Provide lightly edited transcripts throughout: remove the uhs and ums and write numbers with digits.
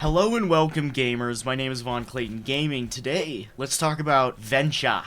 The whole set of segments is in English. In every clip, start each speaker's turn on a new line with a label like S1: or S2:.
S1: Hello and welcome, gamers. My name is VonClayton Gaming. Today, let's talk about Venture.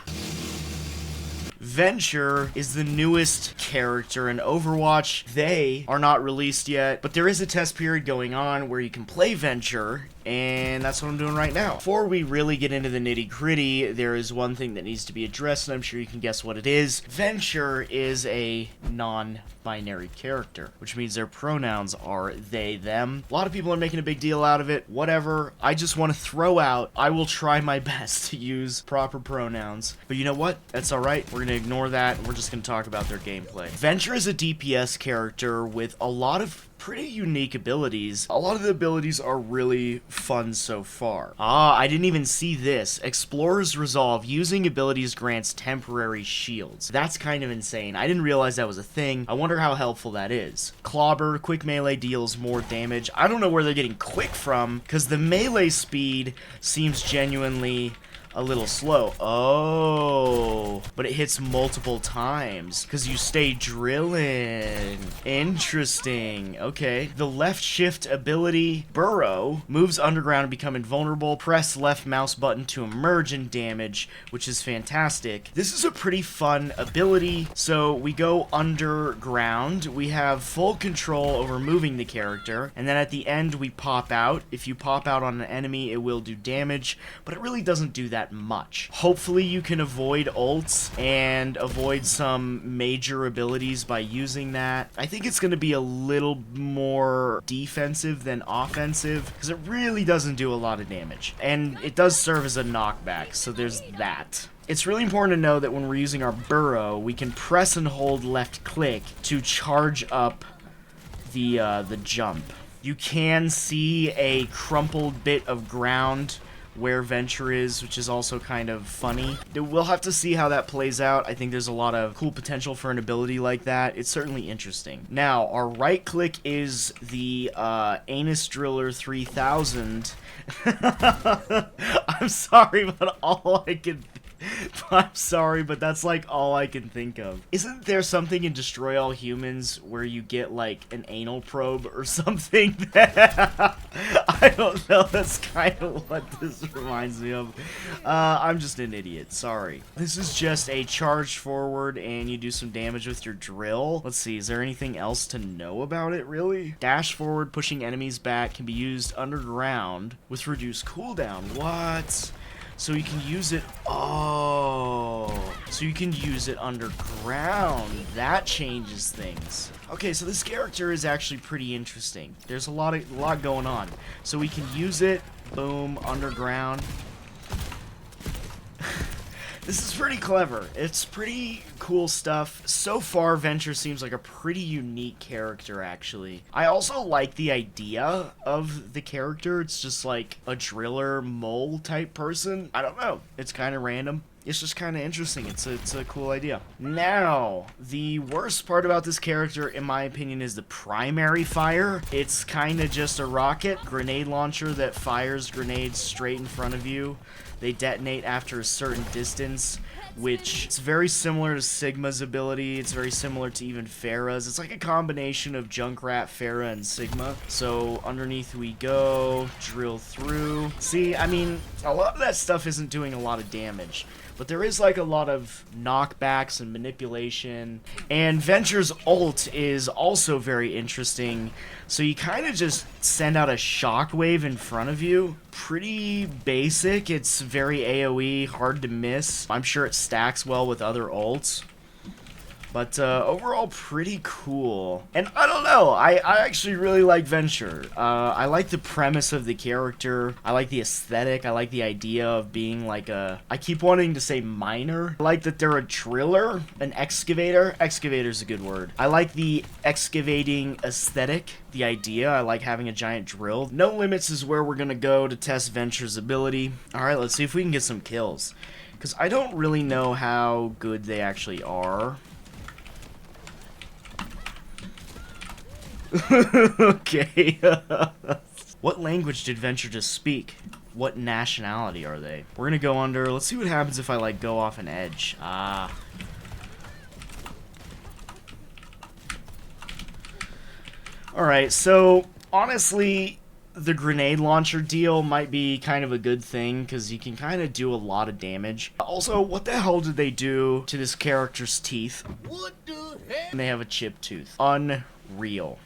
S1: Venture is the newest character in Overwatch. They are not released yet, but there is a test period going on where you can play Venture, and that's what I'm doing right now. Before we really get into the nitty-gritty, there is one thing that needs to be addressed, and I'm sure you can guess what it is. Venture is a non-binary character, which means their pronouns are they, them. A lot of people are making a big deal out of it. Whatever. I just want to throw out, I will try my best to use proper pronouns. But you know what? That's alright. We're going to ignore that, and we're just going to talk about their gameplay. Venture is a DPS character with a lot of pretty unique abilities. A lot of the abilities are really fun so far. I didn't even see this. Explorer's Resolve. Using abilities grants temporary shields. That's kind of insane. I didn't realize that was a thing. I wonder how helpful that is. Clobber. Quick melee deals more damage. I don't know where they're getting quick from, because the melee speed seems genuinely a little slow. Oh, but it hits multiple times because you stay drilling. Interesting. Okay. The left shift ability, Burrow, moves underground and become invulnerable. Press left mouse button to emerge and damage, which is fantastic. This is a pretty fun ability. So we go underground. We have full control over moving the character, and then at the end we pop out. If you pop out on an enemy, it will do damage, but it really doesn't do that much. Hopefully you can avoid ults and avoid some major abilities by using that. I think it's going to be a little more defensive than offensive, because it really doesn't do a lot of damage. And it does serve as a knockback, so there's that. It's really important to know that when we're using our burrow, we can press and hold left click to charge up the jump. You can see a crumpled bit of ground where Venture is, which is also kind of funny. We'll have to see how that plays out. I think there's a lot of cool potential for an ability like that. It's certainly interesting. Now, our right click is the Anus Driller 3000. I'm sorry, but I'm sorry, but that's like all I can think of. Isn't there something in Destroy All Humans where you get like an anal probe or something? I don't know, that's kind of what this reminds me of. I'm just an idiot, sorry. This is just a charge forward and you do some damage with your drill. Let's see, is there anything else to know about it, really? Dash forward, pushing enemies back, can be used underground with reduced cooldown. What? So you can use it, so you can use it underground. That changes things. Okay, so this character is actually pretty interesting. There's a lot going on. So we can use it, boom, underground. This is pretty clever. It's pretty cool stuff. So far, Venture seems like a pretty unique character, actually. I also like the idea of the character. It's just like a driller mole type person. I don't know. It's kind of random. It's just kind of interesting. It's a cool idea. Now, the worst part about this character, in my opinion, is the primary fire. It's kind of just a rocket grenade launcher that fires grenades straight in front of you. They detonate after a certain distance, which is very similar to Sigma's ability. It's very similar to even Pharah's. It's like a combination of Junkrat, Pharah, and Sigma. So underneath we go, drill through. See, I mean, a lot of that stuff isn't doing a lot of damage, but there is like a lot of knockbacks and manipulation. And Venture's ult is also very interesting. So you kind of just send out a shockwave in front of you. Pretty basic. It's very AoE, hard to miss. I'm sure it stacks well with other ults. But overall, pretty cool. And I don't know, I actually really like Venture. I like the premise of the character. I like the aesthetic. I like the idea of being like I keep wanting to say miner. I like that they're a driller, an excavator. Excavator's a good word. I like the excavating aesthetic, the idea. I like having a giant drill. No Limits is where we're gonna go to test Venture's ability. Alright, let's see if we can get some kills, because I don't really know how good they actually are. Okay. What language did Venture just speak? What nationality are they? We're gonna go under. Let's see what happens if I, like, go off an edge. Alright, so, honestly, the grenade launcher deal might be kind of a good thing, because you can kind of do a lot of damage. Also, what the hell did they do to this character's teeth? What the heck? And they have a chipped tooth. Unreal.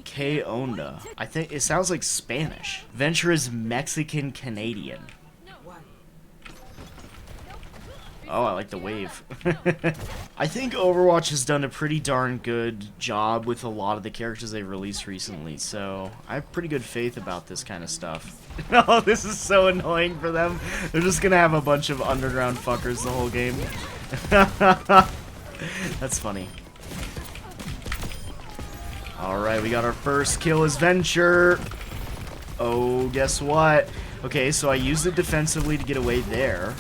S1: Que onda? I think it sounds like Spanish. Venture is Mexican-Canadian. Oh, I like the wave. I think Overwatch has done a pretty darn good job with a lot of the characters they've released recently, so I have pretty good faith about this kind of stuff. No, this is so annoying for them. They're just gonna have a bunch of underground fuckers the whole game. That's funny. Alright, we got our first kill as Venture. Oh, guess what? Okay, so I used it defensively to get away there.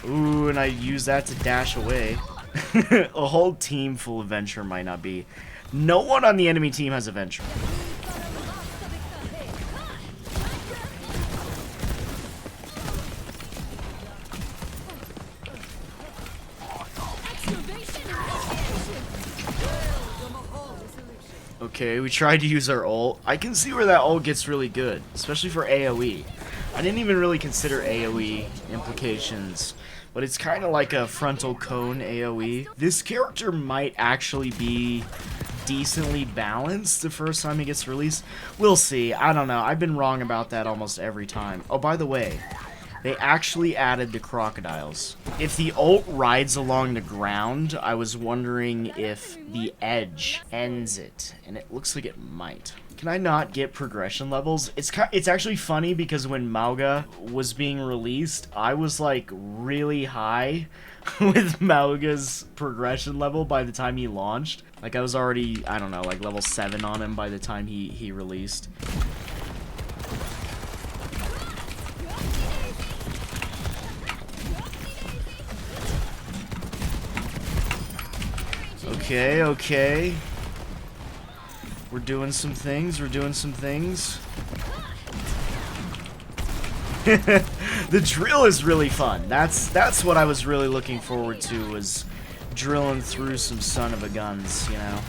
S1: Ooh, and I use that to dash away. A whole team full of Venture might not be. No one on the enemy team has a Venture. Okay, we tried to use our ult. I can see where that ult gets really good, especially for AoE. I didn't even really consider AoE implications, but it's kind of like a frontal cone AoE. This character might actually be decently balanced the first time he gets released. We'll see. I don't know. I've been wrong about that almost every time. Oh, by the way, they actually added the crocodiles. If the ult rides along the ground, I was wondering if the edge ends it, and it looks like it might. Can I not get progression levels? It's actually funny because when Mauga was being released, I was like really high with Mauga's progression level by the time he launched. Like I was already, I don't know, like level 7 on him by the time he released. Okay, okay. We're doing some things, we're doing some things. The drill is really fun. That's what I was really looking forward to, was drilling through some son of a guns, you know.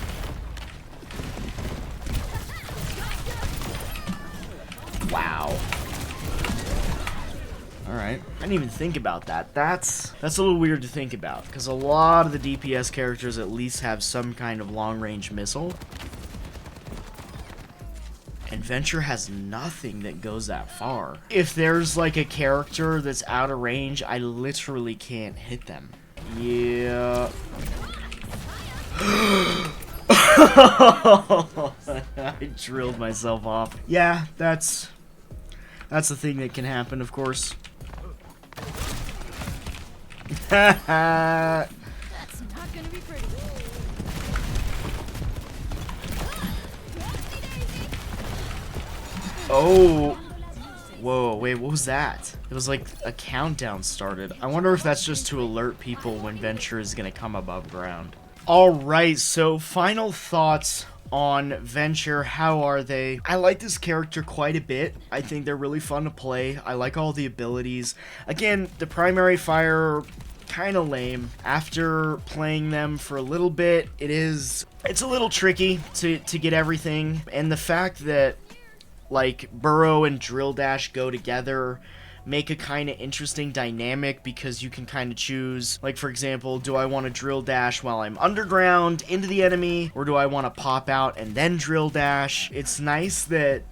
S1: Wow. Alright. I didn't even think about that. That's a little weird to think about, because a lot of the DPS characters at least have some kind of long-range missile. And Venture has nothing that goes that far. If there's like a character that's out of range, I literally can't hit them. Yeah. I drilled myself off. Yeah, that's a thing that can happen, of course.
S2: That's not gonna be pretty.
S1: Oh. Whoa, wait, what was that? It was like a countdown started. I wonder if that's just to alert people when Venture is gonna come above ground. Alright, so final thoughts on Venture. How are they? I like this character quite a bit. I think they're really fun to play. I like all the abilities. Again, the primary fire, kind of lame. After playing them for a little bit, it's a little tricky to get everything. And the fact that like burrow and drill dash go together make a kind of interesting dynamic, because you can kind of choose, like for example, do I want to drill dash while I'm underground into the enemy, or do I want to pop out and then drill dash? It's nice that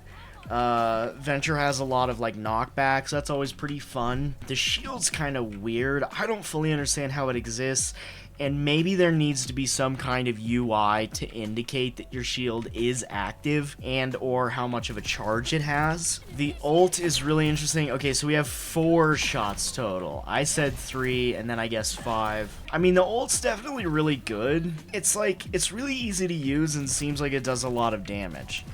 S1: Venture has a lot of like knockbacks. That's always pretty fun. The shield's kind of weird. I don't fully understand how it exists, and maybe there needs to be some kind of UI to indicate that your shield is active and or how much of a charge it has. The ult is really interesting. Okay, so we have 4 shots total. I said 3, and then I guess 5. I mean, the ult's definitely really good. It's like, it's really easy to use and seems like it does a lot of damage.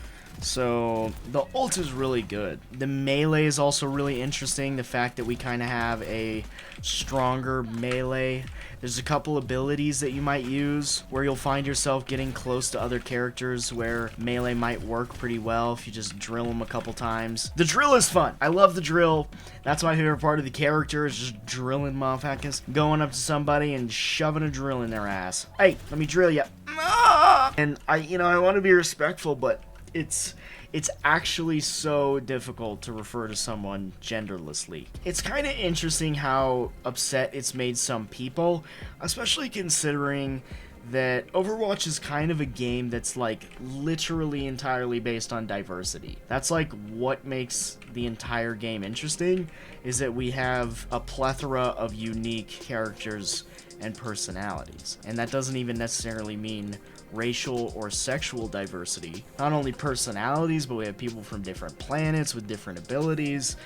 S1: So the ult is really good. The melee is also really interesting. The fact that we kind of have a stronger melee. There's a couple abilities that you might use where you'll find yourself getting close to other characters where melee might work pretty well if you just drill them a couple times. The drill is fun. I love the drill. That's my favorite part of the character, is just drilling motherfuckers. Going up to somebody and shoving a drill in their ass. Hey, let me drill you. And I want to be respectful, but it's actually so difficult to refer to someone genderlessly. It's kind of interesting how upset it's made some people, especially considering that Overwatch is kind of a game that's like literally entirely based on diversity. That's like what makes the entire game interesting, is that we have a plethora of unique characters and personalities. And that doesn't even necessarily mean racial or sexual diversity. Not only personalities, but we have people from different planets with different abilities,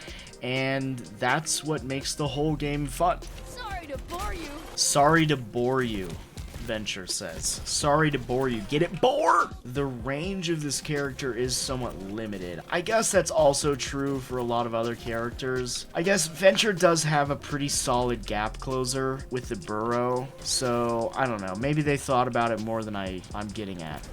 S1: and that's what makes the whole game fun.
S2: Sorry to bore you.
S1: Sorry to bore you, Venture says. Sorry to bore you. Get it? Bore! The range of this character is somewhat limited. I guess that's also true for a lot of other characters. I guess Venture does have a pretty solid gap closer with the burrow, so I don't know. Maybe they thought about it more than I'm getting at.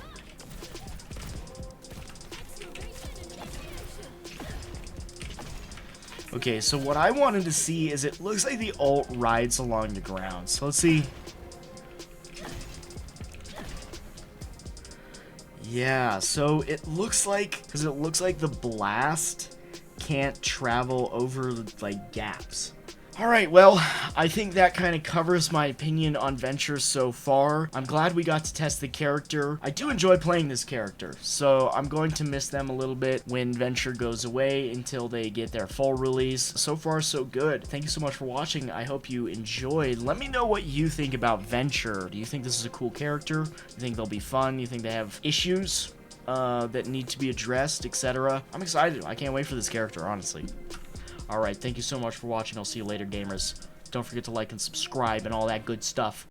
S1: Okay, so what I wanted to see is it looks like the ult rides along the ground. So let's see. Yeah, so it looks like, because it looks like the blast can't travel over, like, gaps. Alright, well, I think that kind of covers my opinion on Venture so far. I'm glad we got to test the character. I do enjoy playing this character, so I'm going to miss them a little bit when Venture goes away until they get their full release. So far, so good. Thank you so much for watching. I hope you enjoyed. Let me know what you think about Venture. Do you think this is a cool character? You think they'll be fun? You think they have issues that need to be addressed, etc.? I'm excited. I can't wait for this character, honestly. Alright, thank you so much for watching. I'll see you later, gamers. Don't forget to like and subscribe and all that good stuff.